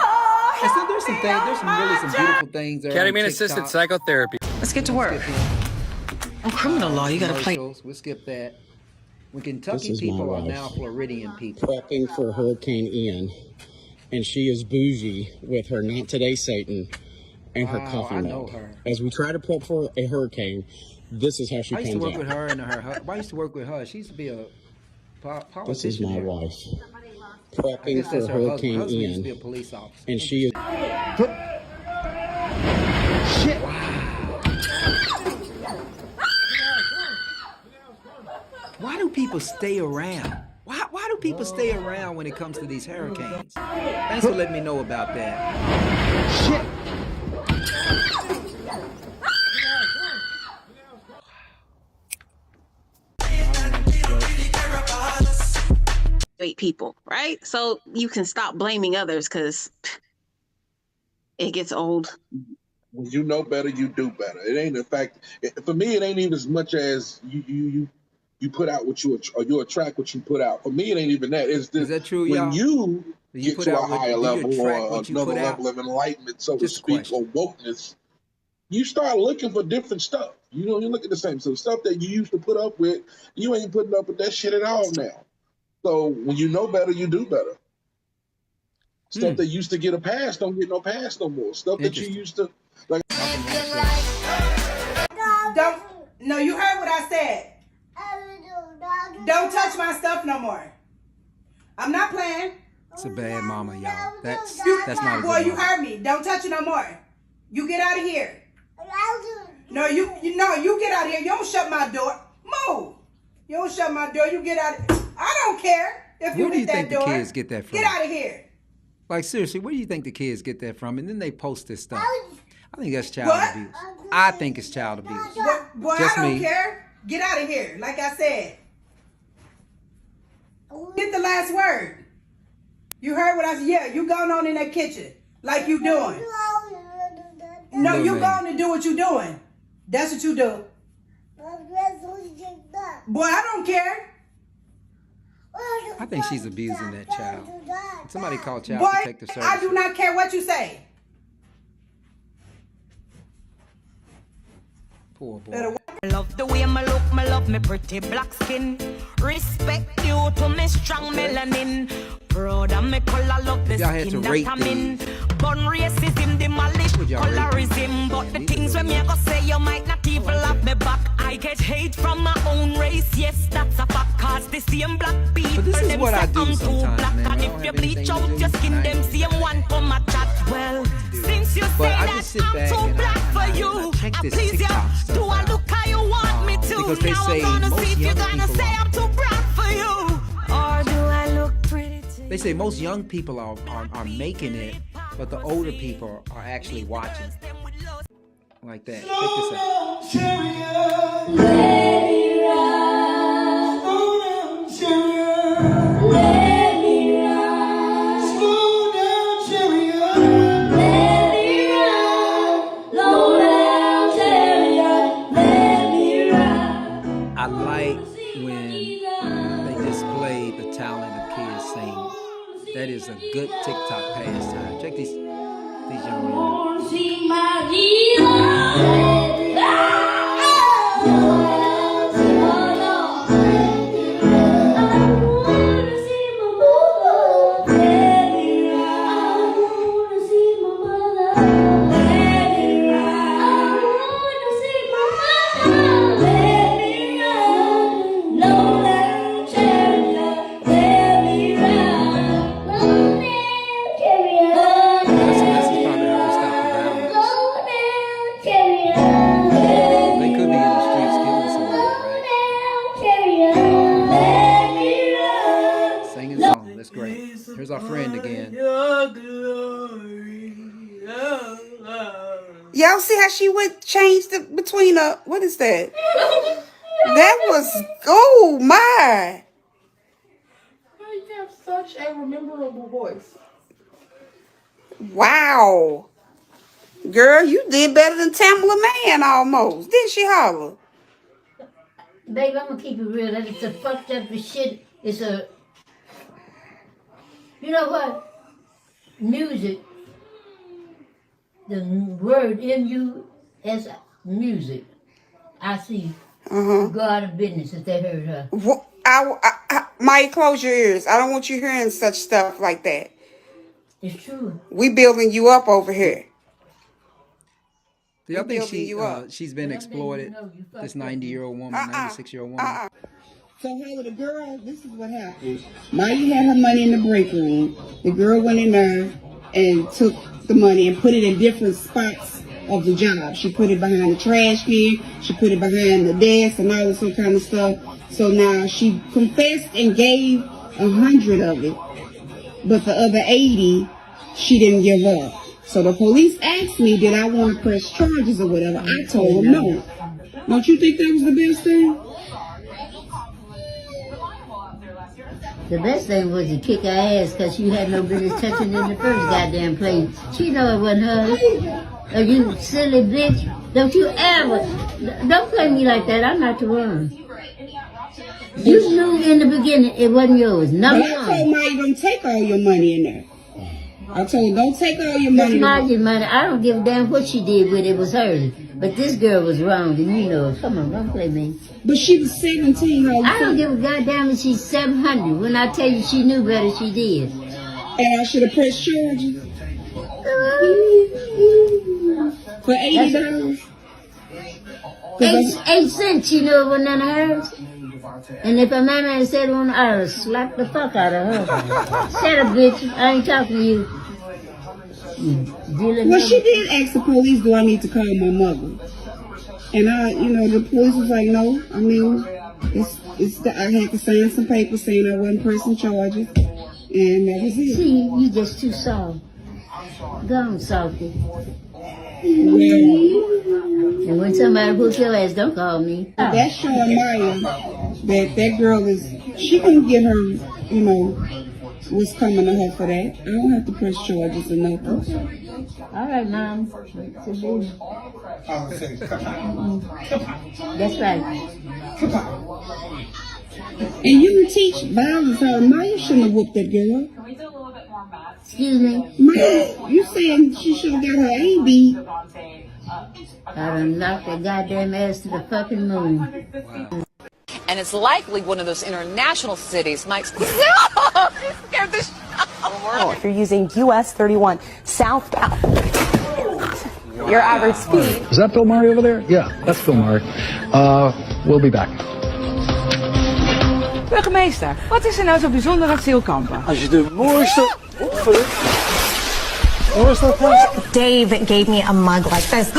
And so there's some really some beautiful things there. Ketamine on assisted TikTok. psychotherapy. Let's get to work. On criminal law, you gotta play. Commercials, we'll skip that. When Kentucky This is my people are wife. now Floridian people. Prepping for Hurricane Ian, and she is bougie with her Not Today Satan and her Wow, coffee I mug. know her. As we try to prep for a hurricane, this is how she I used to comes work out. with her and her. I used to work with her. She used to be a politician. This is my here. wife. I Prepping guess for that's her Hurricane husband used to be a Ian, police officer. and she is. Shit. Why do people stay around? Why do people stay around when it comes to these hurricanes? Thanks for letting me know about that. Shit. Great people, right? So you can stop blaming others because it gets old when you know better, you do better. It ain't the fact. For me, it ain't even as much as you put out what you attract what you put out. For me, it ain't even that. It's just, is that true, when y'all? you get put to out a higher what, level or another level of enlightenment, so to speak, or wokeness, you start looking for different stuff. You know, you look at the same stuff that you used to put up with. You ain't putting up with that shit at all now. So when you know better, you do better. Stuff that used to get a pass don't get no pass no more. Stuff that you used to like. Don't. No, you heard what I said. Don't touch my stuff no more. I'm not playing. It's a bad mama, y'all. That's not a good boy. You mama. heard me. Don't touch it no more. You get out of here. No, you get out of here. You don't shut my door. Move. You don't shut my door. You get out. I don't care if you hit that door. Where do you think the kids get that from? Get out of here. Like, seriously, where do you think the kids get that from? And then they post this stuff. I think that's child abuse. I think it's child abuse. Boy, Just I don't me. care. Get out of here. Like I said. Get the last word. You heard what I said? Yeah, you going on in that kitchen like you doing. No, you going to do what you doing. That's what you do. Boy, I don't care. I think she's abusing that child. Somebody call Child Boy, Protective Services. I do not care what you say. Poor boy. Love the way me look, me love me pretty black skin. Respect you to me strong melanin. Proud of me color, love the skin that I'm in. Born racism, demolish colorism. But the things when me go say, you might not even love me back. I get hate from my own race, yes, that's a fact. Cause the same black people, them say I'm too black. And if you bleach out your skin, them same one come a chat. Well, since you say that I'm too black for you, I please you, do I look how you want me to? Because they now say I'm gonna most see if you're young gonna people say are- I'm too black for you. Or do I look pretty too? They say most young people are making it, but the older people are actually watching. Like that. Check this out. I like when they display the talent of kids singing. That is a good TikTok pastime. Check these young men out. They could be in the streets killing somebody, right? Singing song. That's great. Here's our friend again. Y'all see how she changed between what is that? That was, oh my. You have such a memorable voice. Wow. Girl, you did better than Tamala Man almost. Didn't she holler? Baby, I'm gonna keep it real. That it's a fucked up shit. It's a, you know what? Music. The word M-U-S, music. I see. Go out of business if they heard her. Mike, close your ears. I don't want you hearing such stuff like that. It's true. We building you up over here. Do y'all think she's been exploited? This 90-year-old woman, 96-year-old woman. So Haley, the girl, this is what happened. Maya had her money in the break room. The girl went in there and took the money and put it in different spots of the job. She put it behind the trash can. She put it behind the desk and all this kind of stuff. So now she confessed and gave 100 of it, but the other 80 she didn't give up. So the police asked me, did I want to press charges or whatever? I told them no. Don't you think that was the best thing? The best thing was to kick her ass because she had no business touching in the first goddamn place. She know it wasn't her. Oh, you silly bitch. Don't you ever. Don't play me like that. I'm not the one. You knew in the beginning it wasn't yours. Number one. I told Maya don't take all your money in there. I told her don't take all your money. That's Maya's money. I don't give a damn what she did with it. It was hers. But this girl was wrong, and you know it. Come on, don't play me. But she was 17. I don't give a goddamn if she's 700. When I tell you she knew better, she did. And I should have pressed charges. For $80. 8 cents, you know it wasn't none of hers. And if a man had said one, I would have slapped the fuck out of her. Shut up, bitch. I ain't talking to you. Well, she did ask the police, do I need to call my mother? And the police was like, no. I mean, I had to sign some papers saying I wasn't pressing charges. And that was it. See, you just too soft. Go on, softy. And when somebody whoops your ass, don't call me. That's showing Maya that girl she can get her, what's coming to her for that. I don't have to press charges or nothing. All right, Mom. That's right. And you can teach violence. Maya shouldn't have whooped that girl. Can we do a little bit more math? Excuse me? Maya, you saying she should have got her A beat. I done knocked that goddamn ass to the fucking moon. Wow. And it's likely one of those international cities might... Scared the shit out of me. If you're using US 31 southbound, your average speed. Is that Bill Murray over there? Yeah, that's Bill Murray. We'll be back. Burgemeester, wat is er nou zo bijzonder aan Zeelkampen? Als je de mooiste... Dave gave me a mug like this.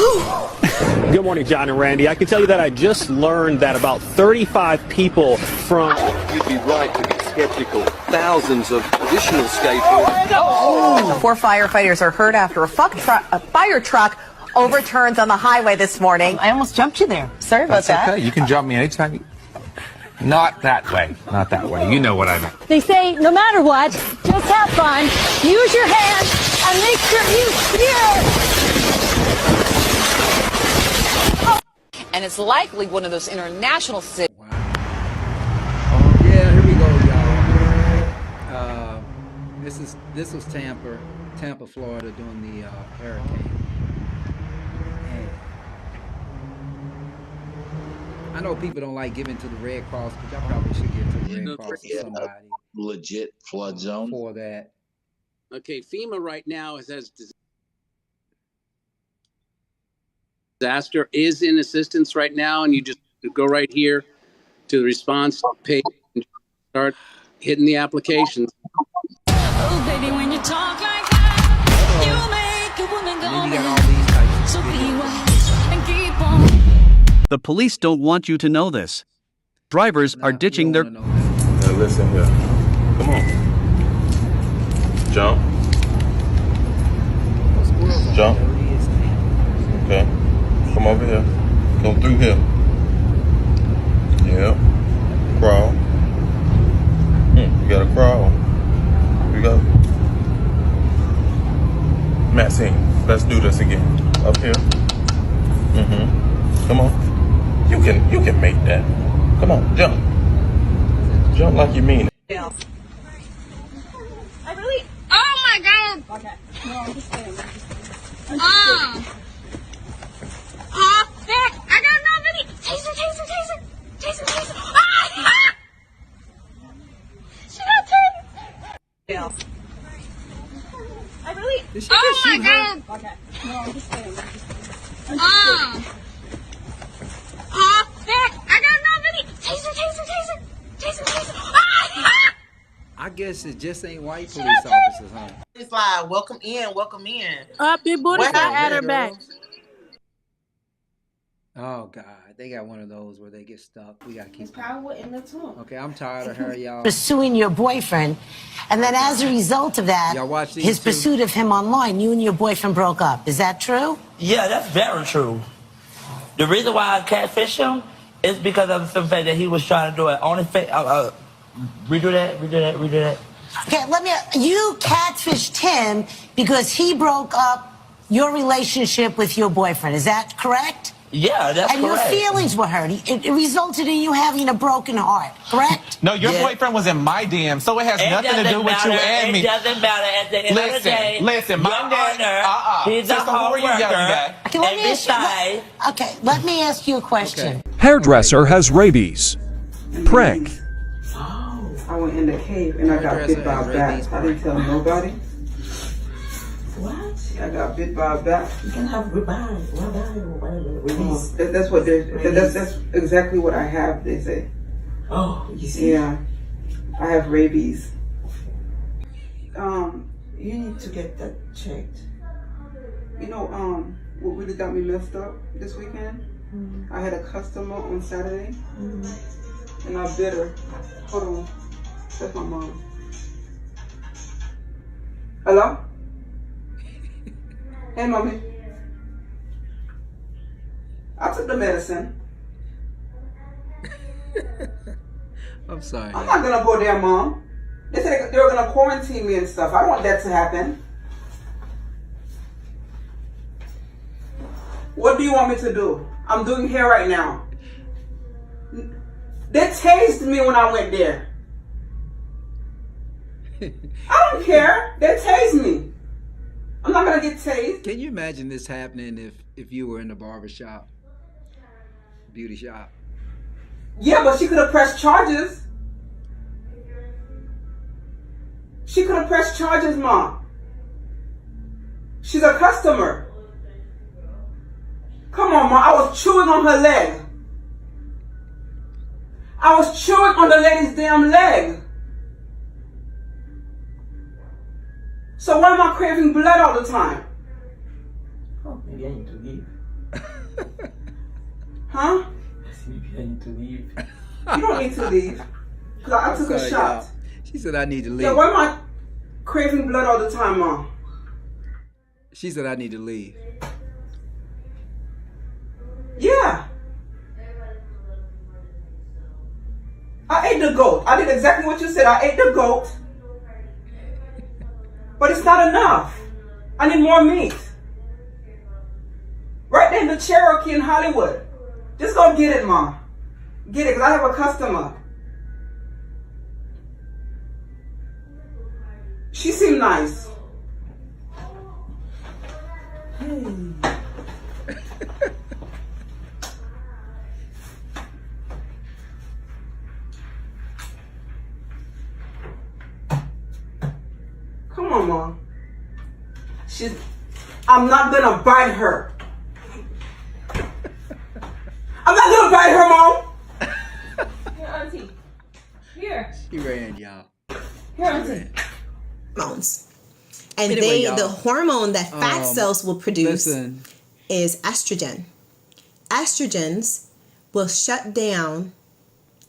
Good morning, John and Randy. I can tell you that I just learned that about 35 people from... You'd be right to be skeptical. Thousands of additional skateboarders. 4 firefighters are hurt after a fire truck overturns on the highway this morning. I almost jumped you there. Sorry about that. Okay, you can jump me anytime. Not that way. Not that way. You know what I mean. They say no matter what, just have fun, use your hands, and make sure you steer. And it's likely one of those international cities. Wow. Yeah, here we go, y'all. This was Tampa, Florida, during the hurricane. And I know people don't like giving to the Red Cross, but y'all probably should give to the Red Cross or somebody. Legit flood zone for that. Okay, FEMA right now has disaster is in assistance right now, and you just go right here to the response page and start hitting the applications. Oh, baby, when you talk like that, you make a woman go mad. So be wise and keep on. The police don't want you to know this. Drivers are ditching their... Now listen here. Come on. Jump. Jump. Okay. Come over here. Go through here. Yeah. Crawl. You gotta crawl. You go. Maxine, let's do this again. Up here. Come on. You can make that. Come on, jump. Jump like you mean it. I really... Oh my god! Okay. No, I'm just kidding. There! I got another video! Taser! Ah! She got taser! Yeah. I really... Oh my god! Okay. No, I'm just kidding. There! I got another video! Taser! Ah! I guess it just ain't white police officers, huh? It's like, welcome in. Big booty got at her back. Oh God, they got one of those where they get stuck. We gotta keep power in the talk. Okay, I'm tired of her, y'all. Pursuing your boyfriend, and then as a result of that, y'all watch these his pursuit of him online, you and your boyfriend broke up. Is that true? Yeah, that's very true. The reason why I catfished him is because of the fact that he was trying to do it Redo that. Okay, you catfished him because he broke up your relationship with your boyfriend. Is that correct? Yeah, that's and correct. And your feelings were hurt. It resulted in you having a broken heart, correct? No, your boyfriend was in my DM, so it has nothing to do with you and me. It doesn't matter. At the end of the day, listen, my dad, he's a hard worker. Okay, let me ask you a question. Okay. Hairdresser has rabies. Prank. I went in the cave and I got bit by a bat. I didn't tell nobody. What? I got bit by a bat. You can have rabies. That's what that's exactly what I have, they say. Oh, you see? Yeah. I have rabies. You need to get that checked. You know, what really got me messed up this weekend? I had a customer on Saturday and I bit her. Hold on. That's my mom. Hello? Hey, mommy. I took the medicine. I'm sorry. I'm not gonna go there, Mom. They said they were gonna quarantine me and stuff. I don't want that to happen. What do you want me to do? I'm doing hair right now. They tased me when I went there. I don't care. They tased me. I'm not gonna get tased. Can you imagine this happening if you were in a barber shop, beauty shop? Yeah, but she could have pressed charges. She could have pressed charges, Mom. She's a customer. Come on, Mom. I was chewing on her leg. I was chewing on the lady's damn leg. So why am I craving blood all the time? Oh, maybe I need to leave. Huh? Maybe I need to leave. You don't need to leave. Because I took a shot. Y'all. She said I need to leave. Yeah, why am I craving blood all the time, Mom? She said I need to leave. Yeah. I ate the goat. I did exactly what you said. I ate the goat. But it's not enough. I need more meat. Right there in the Cherokee in Hollywood. Just go get it, Mom. Get it, because I have a customer. She seemed nice. Come on, Mom. I'm not gonna bite her. I'm not gonna bite her, Mom. Here, Auntie. Here. She ran, y'all. Here, Auntie. Hormones. And anyway, the hormone that fat cells will produce is estrogen. Estrogens will shut down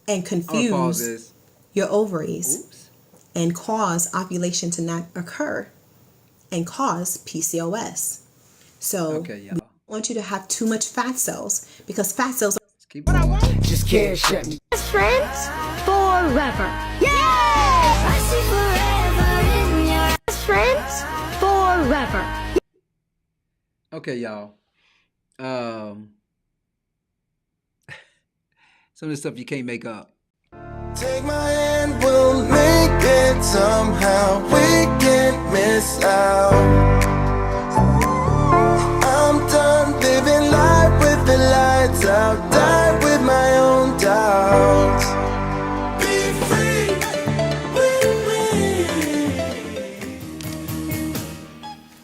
and confuse your ovaries and cause ovulation to not occur and cause PCOS. So we don't want you to have too much fat cells because fat cells just can't shut me. Best friends forever. Yes! I see forever in your best friends forever. Okay, y'all. Some of the stuff you can't make up. Take my hand, we'll make it somehow. We can't miss out. I'm done living life with the lights out. Die with my own doubts. Be free with me.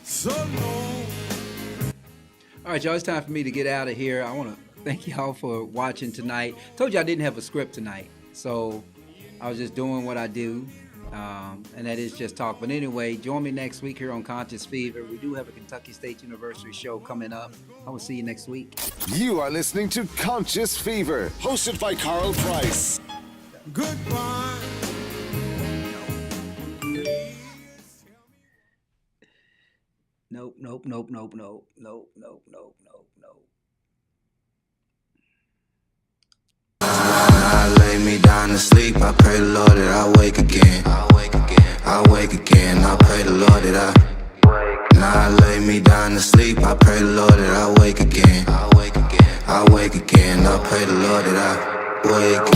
So long. All right, y'all. It's time for me to get out of here. I want to thank y'all for watching tonight. Told you I didn't have a script tonight. So I was just doing what I do, and that is just talk. But anyway, join me next week here on Conscious Fever. We do have a Kentucky State University show coming up. I will see you next week. You are listening to Conscious Fever, hosted by Carl Price. Goodbye. Nope. I lay me down. down to sleep, I pray the Lord that I wake again. I wake again, I pray the Lord that I now I lay me down to sleep, I pray the Lord that I wake again. I wake again, I pray the Lord that I wake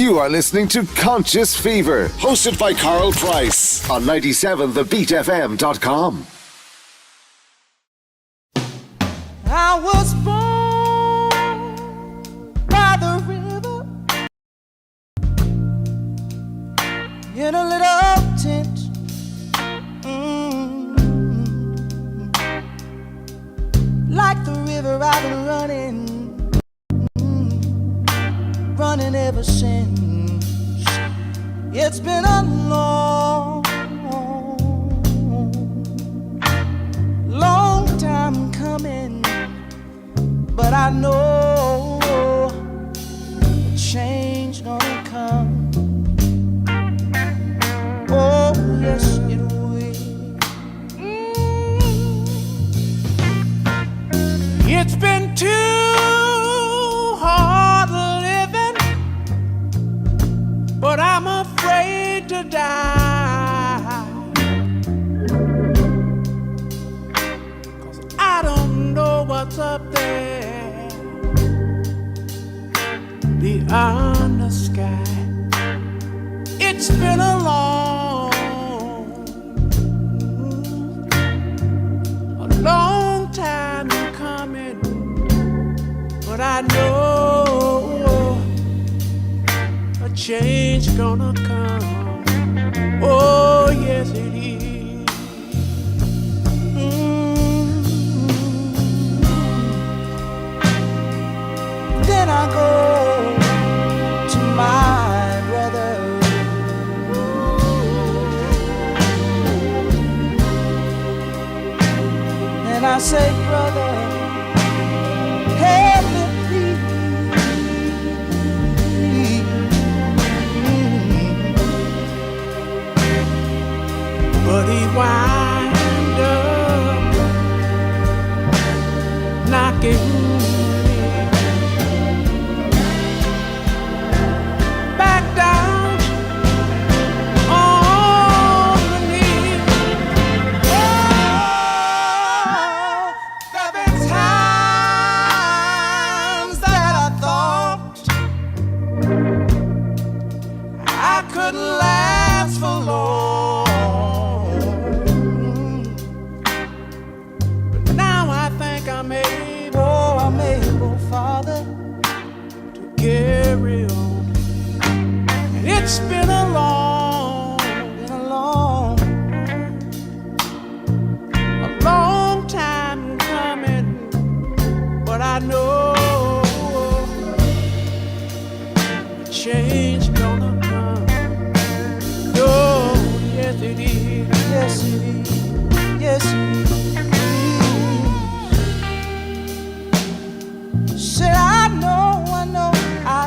You are listening to Conscious Fever, hosted by Carl Price on 97thebeatfm.com. I was born by the river in a little tent. Like the river I've been running ever since. It's been a long time coming, but I know a change gonna come. Oh yes it will. It's been too hard living, but I'm afraid to die, 'cause I don't know what's up there beyond the sky. It's been a long time coming, but I know a change gonna come. Oh yes it is. Then I go to my brother, and I say, brother, help me please. But he wind up knocking me back down on the knee. Oh, there've been times that I thought I couldn't last for long. I'm able, Father, to carry on. And it's been a long time coming, but I know change gonna come. Oh, yes it is, yes it is, yes it is. Said I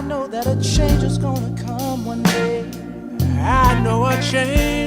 know that a change is gonna come one day. I know a change